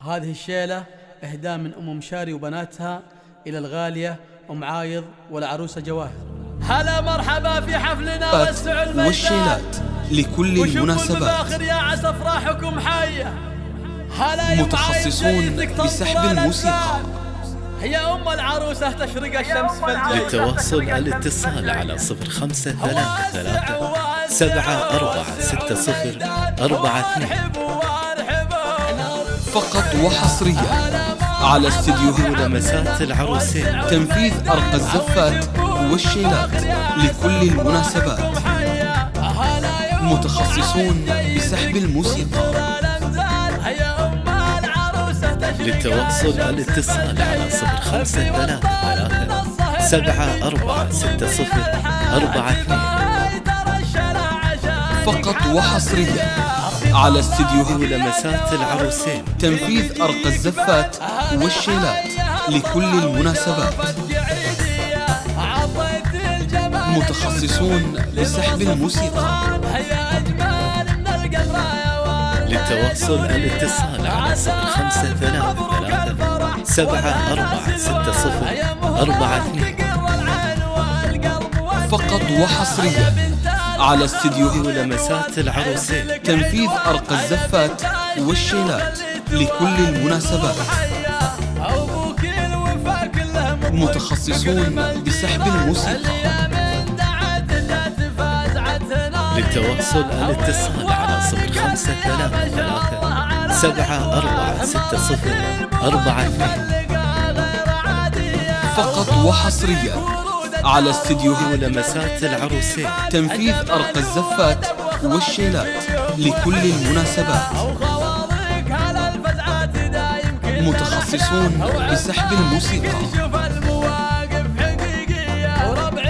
هذه الشيلة إهداء من أم مشاري وبناتها إلى الغالية أم عايض والعروسة جواهر. هلا مرحبا في حفلنا وسع الميدان والشيلات لكل المناسبات. باخر يا عسى افراحكم حية. هلا متخصصون بسحب الموسيقى. يا أم العروسة تشرق الشمس في الجيل. للتواصل الاتصال على 0533 فقط وحصريا على استديوهات ولمسات العروسين. تنفيذ أرقى الزفات والشيلات لكل المناسبات. متخصصون بسحب الموسيقى. للتواصل الاتصال على 0533 فقط وحصريا على استديوهات ولمسات العروسين. تنفيذ أرقى الزفات والشيلات لكل المناسبات. متخصصون بسحب الموسيقى. للتواصل الاتصال على 0533 فقط وحصريا على استديوهات ولمسات العروسين. تنفيذ أرقى الزفات والشيلات لكل المناسبات. متخصصون بسحب الموسيقى. للتواصل الاتصال على 0533 فقط وحصريا على استديوهات ولمسات العروسين. تنفيذ أرقى الزفات والشيلات لكل المناسبات. متخصصون بسحب الموسيقى.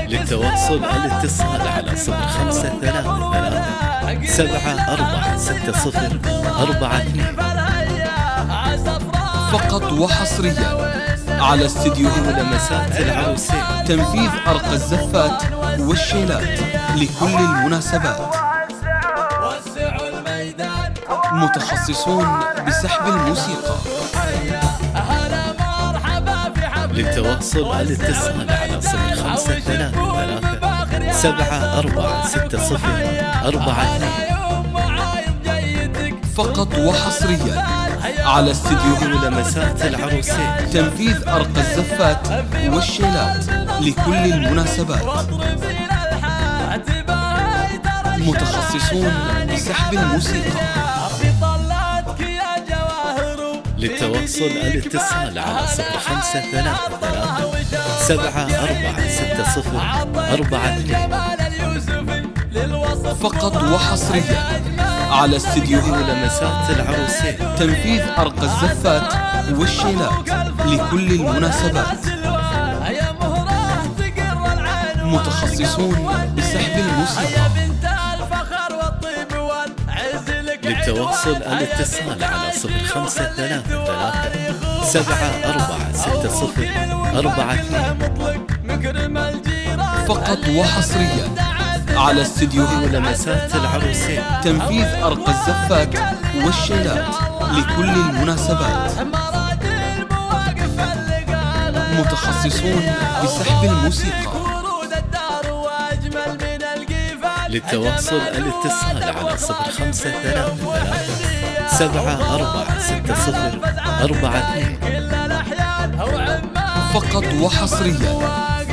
للتواصل الاتصال على 0533 فقط وحصريا على استديوهات ولمسات العروسين. تنفيذ أرقى الزفات والشيلات لكل المناسبات. متخصصون بسحب الموسيقى. للتواصل الاتصال على 0533 فقط وحصريا على استديوهات ولمسات العروسين. تنفيذ أرقى الزفات والشيلات لكل المناسبات. متخصصون بسحب الموسيقى. للتواصل الاتصال على 0533 فقط وحصريا على استديوهات ولمسات العروسين. تنفيذ أرقى الزفات والشيلات لكل المناسبات. متخصصون بسحب الموسيقى. للتواصل الاتصال على 0533 فقط وحصريا على استديوهات ولمسات العروسين. تنفيذ أرقى الزفات والشيلات لكل المناسبات. متخصصون بسحب الموسيقى. للتواصل الاتصال على 0533 فقط وحصريا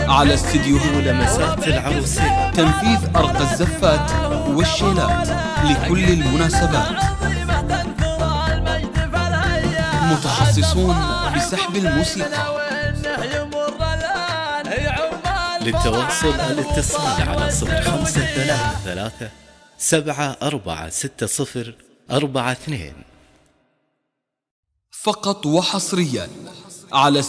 على استديوهات ولمسات العروسين. تنفيذ أرقى الزفات والشيلات لكل المناسبات. متخصصون بسحب الموسيقى. للتواصل الاتصال على 0533 فقط وحصريا على